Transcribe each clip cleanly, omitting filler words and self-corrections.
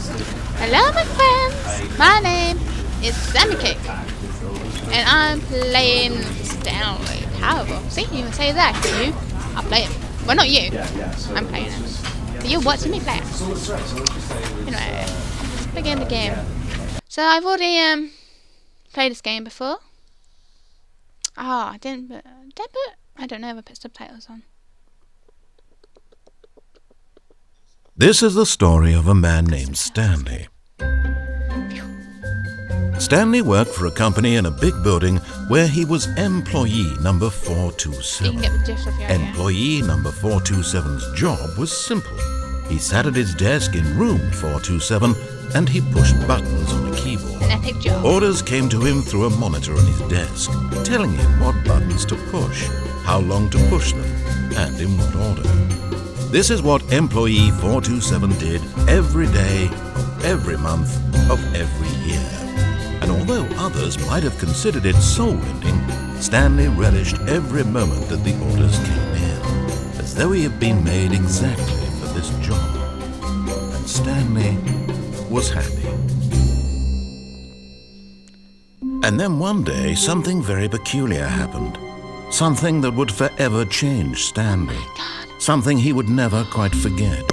Hello my friends, my name is SammiiCake and I'm playing Stanley Parable. See, you can say that, you? I'll play it. Well, not you, I'm playing it. But you're watching me play it. Anyway, begin the game. So I've already played this game before. I didn't put, I don't know if I put subtitles on. This is the story of a man named Stanley. Stanley worked for a company in a big building where he was employee number 427. You can get the gist of your idea. Employee number 427's job was simple. He sat at his desk in room 427 and he pushed buttons on a keyboard. An epic job. Orders came to him through a monitor on his desk, telling him what buttons to push, how long to push them, and in what order. This is what employee 427 did every day of every month of every year. And although others might have considered it soul-ending, Stanley relished every moment that the orders came in, as though he had been made exactly for this job. And Stanley was happy. And then one day, something very peculiar happened. Something that would forever change Stanley. Something he would never quite forget.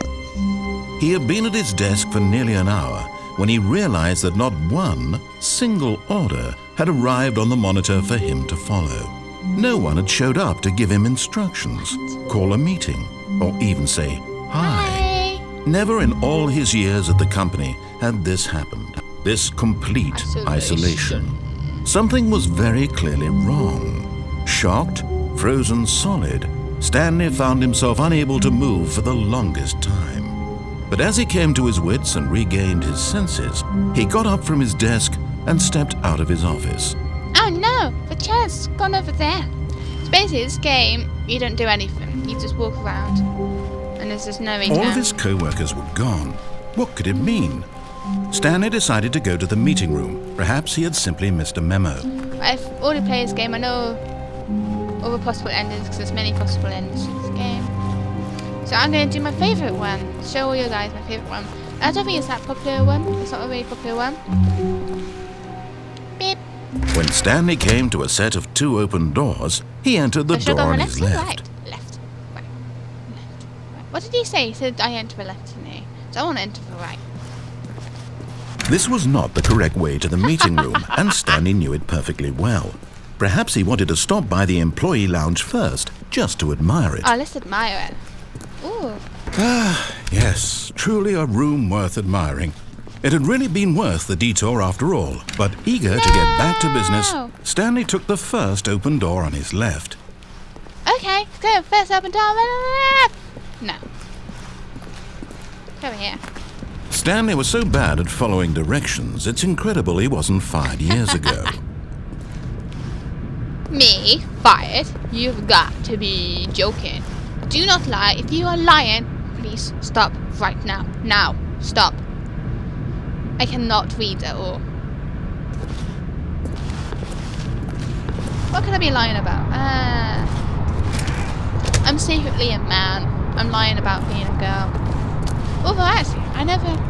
He had been at his desk for nearly an hour when he realized that not one single order had arrived on the monitor for him to follow. No one had showed up to give him instructions, call a meeting, or even say hi. Never in all his years at the company had this happened. This complete isolation. Something was very clearly wrong. Shocked, frozen solid, Stanley found himself unable to move for the longest time. But as he came to his wits and regained his senses, he got up from his desk and stepped out of his office. Oh no, the chair's gone over there. So basically this game, you don't do anything. You just walk around. And there's just no All of his co-workers were gone. What could it mean? Stanley decided to go to the meeting room. Perhaps he had simply missed a memo. I've already played this game. I know all the possible endings because there's many possible endings to this game. So I'm going to do my favourite one. Show all you guys my favourite one. I don't think it's that popular one. It's not a really popular one. Beep. When Stanley came to a set of 2 open doors, he entered the door on his left. Right. Left. Right. Left. Right. What did he say? He said I enter the left, didn't he? So I want to enter the right. This was not the correct way to the meeting room, and Stanley knew it perfectly well. Perhaps he wanted to stop by the employee lounge first, just to admire it. Oh, let's admire it. Ooh. Ah, yes, truly a room worth admiring. It had really been worth the detour after all, but eager to get back to business, Stanley took the first open door on his left. Okay, let's go. First open door on the left. No. Over here. Stanley was so bad at following directions, it's incredible he wasn't fired years ago. Me? Fired? You've got to be joking. Do not lie. If you are lying, please stop right now. Now. Stop. I cannot read at all. What could I be lying about? I'm secretly a man. I'm lying about being a girl. Although actually, I don't know.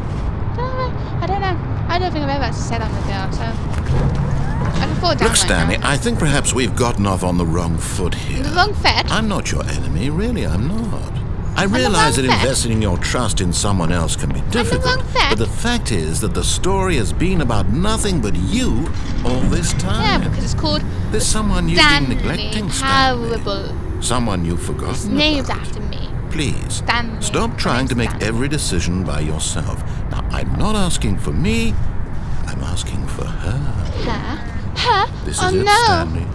I don't think I've ever said I'm a girl, so I can fall down. Look, Stanley, I think perhaps we've gotten off on the wrong foot here. The wrong foot? I'm not your enemy, really, I'm not. I realize that investing your trust in someone else can be difficult, but the fact is that the story has been about nothing but you all this time. Yeah, because it's called There's someone you've been neglecting, Stanley. Parable. Someone you've forgotten It's named about. after me. Please, Stanley. stop trying to make every decision by yourself. Now, I'm not asking for me, I'm asking for her. Her? Her? This oh is it, no. Stanley.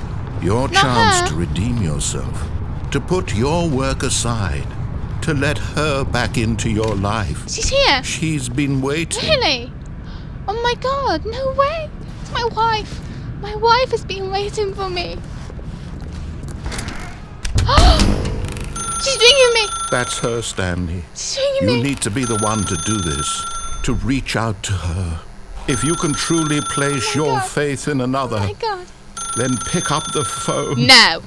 Your Not chance her. to redeem yourself, to put your work aside, to let her back into your life. She's here. She's been waiting. Really? Oh my god, no way. It's my wife. My wife has been waiting for me. She's ringing me. That's her, Stanley. She's ringing You me. need to be the one to do this, to reach out to her. If you can truly place your God. faith in another, Oh my god. then pick up the phone. No.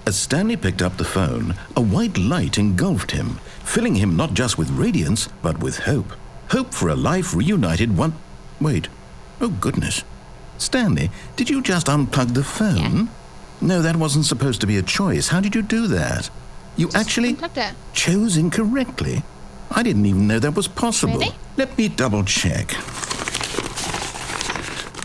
As Stanley picked up the phone, a white light engulfed him, filling him not just with radiance, but with hope. hope for a life reunited one... Wait. Oh, goodness. Stanley, did you just unplug the phone? Yeah. No, that wasn't supposed to be a choice. How did you do that? You actually unplugged it. chose incorrectly. I didn't even know that was possible. Really? Let me double check.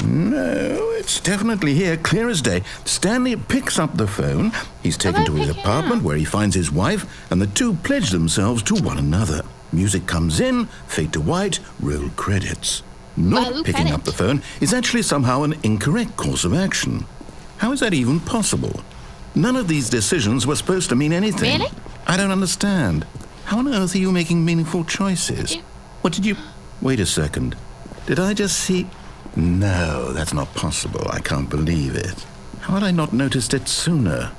No, it's definitely here, clear as day. Stanley picks up the phone. He's taken to his apartment where he finds his wife, and the two pledge themselves to one another. Music comes in, fade to white, roll credits. Not picking up the phone is actually somehow an incorrect course of action. How is that even possible? None of these decisions were supposed to mean anything. Really? I don't understand. How on earth are you making meaningful choices? What did you... Wait a second. Did I just see... No, that's not possible. I can't believe it. How had I not noticed it sooner?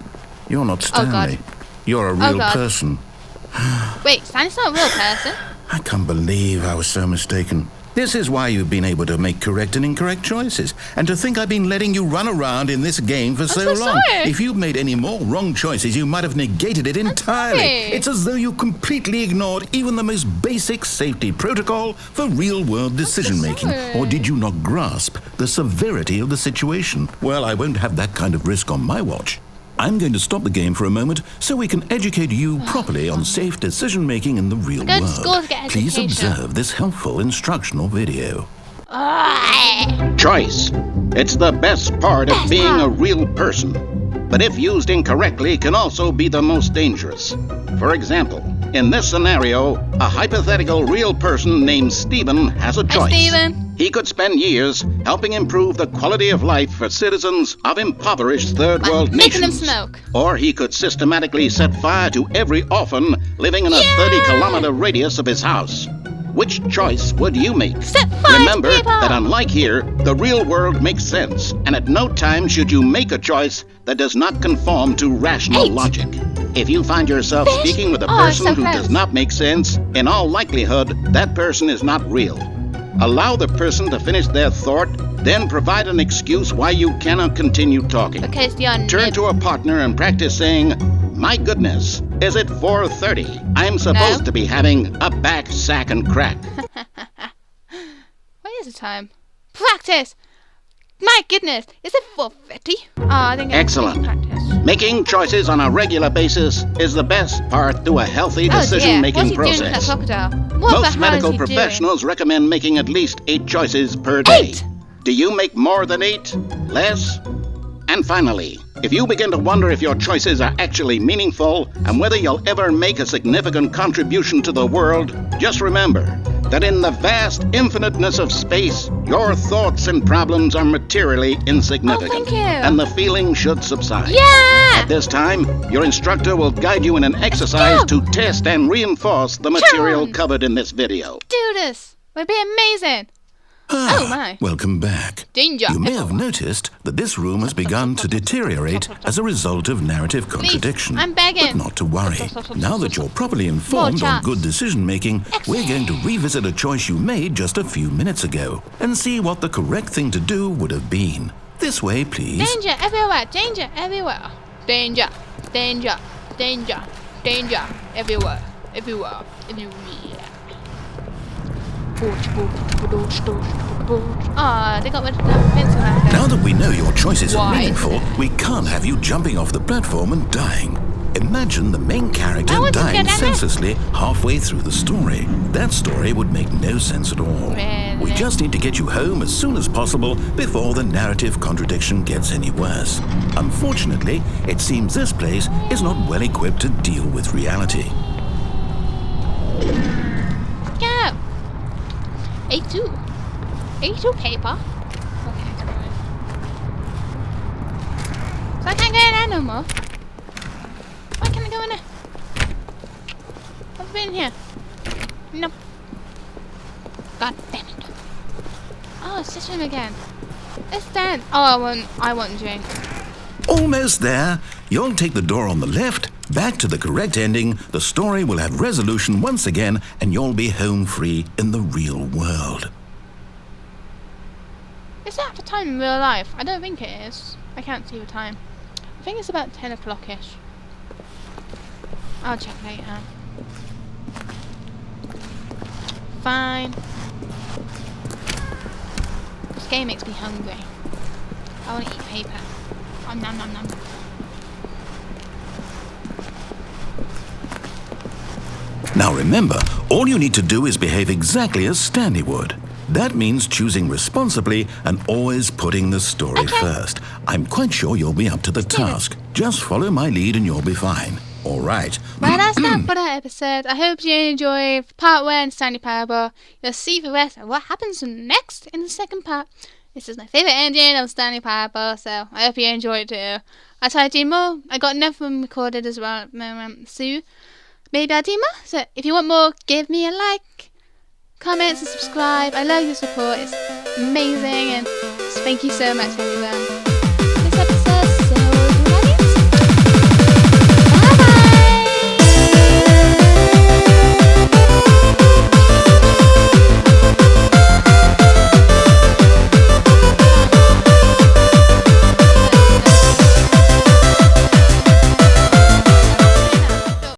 You're not Stanley. You're a real person. Wait, Stanley's not a real person? I can't believe I was so mistaken. This is why you've been able to make correct and incorrect choices. And to think I've been letting you run around in this game for so long. Sorry. If you'd made any more wrong choices, you might have negated it entirely. It's as though you completely ignored even the most basic safety protocol for real-world decision-making. Or did you not grasp the severity of the situation? Well, I won't have that kind of risk on my watch. I'm going to stop the game for a moment so we can educate you properly on safe decision-making in the real world. Please observe this helpful instructional video. Choice. It's the best part of being a real person. But if used incorrectly, can also be the most dangerous. For example, in this scenario, a hypothetical real person named Stephen has a choice. Hi, Stephen. He could spend years helping improve the quality of life for citizens of impoverished third world making nations. them smoke. Or he could systematically set fire to every orphan living in a 30-kilometer radius of his house. Which choice would you make? Set fire Remember to people. that unlike here, the real world makes sense, and at no time should you make a choice that does not conform to rational logic. If you find yourself speaking with a person who does not make sense, in all likelihood, that person is not real. Allow the person to finish their thought, then provide an excuse why you cannot continue talking. Because you're Turn to a partner and practice saying, "My goodness, is it 4:30? I'm supposed to be having a back, sack, and crack." What is the time? Practice! My goodness, is it 4:30? Oh, I think it's Excellent. practice. Making choices on a regular basis is the best part to a healthy decision-making process. Most medical professionals recommend making at least 8 choices per day. 8! Do you make more than 8? Less? And finally, if you begin to wonder if your choices are actually meaningful and whether you'll ever make a significant contribution to the world, just remember that in the vast infiniteness of space, your thoughts and problems are materially insignificant. Oh, thank you. And the feeling should subside. Yeah! At this time, your instructor will guide you in an exercise to test and reinforce the material covered in this video. Do this! It would be amazing! Oh my. Welcome back. Danger. You may have noticed that this room has begun to deteriorate as a result of narrative contradiction. I'm begging. But not to worry. Now that you're properly informed on good decision-making, we're going to revisit a choice you made just a few minutes ago and see what the correct thing to do would have been. This way, please. Danger everywhere! Danger everywhere! Danger! Danger! Danger! Danger! Everywhere! Everywhere! Everywhere! Ah, they got rid of the pencil. Now that we know your choices are meaningful, we can't have you jumping off the platform and dying. Imagine the main character dying senselessly halfway through the story. That story would make no sense at all. We just need to get you home as soon as possible before the narrative contradiction gets any worse. Unfortunately, it seems this place is not well equipped to deal with reality. Go! A2. A2 paper. Okay, fine. So I can't go in there no more. Why can't I go in there? I've been here. Nope. God damn it. Oh, it's this room again. It's dead. Oh, I want Jane. Almost there. You'll take the door on the left, back to the correct ending, the story will have resolution once again, and you'll be home free in the real world. Is that the time in real life? I don't think it is. I can't see the time. I think it's about 10 o'clock-ish. I'll check later. Fine. This game makes me hungry. I want to eat paper. Nom nom nom nom. Now remember, all you need to do is behave exactly as Stanley would. That means choosing responsibly and always putting the story first. I'm quite sure you'll be up to the task. Just follow my lead and you'll be fine. All right. Well, that's that for that episode. I hope you enjoyed part 1, Stanley Parable. You'll see the rest of what happens next in the second part. This is my favourite ending of Stanley Parable, so I hope you enjoyed it too. I'll try to do more. I got enough of them recorded as well at the moment, so maybe I'll do more. So if you want more, give me a like, comment and subscribe. I love your support. It's amazing, and thank you so much, everyone.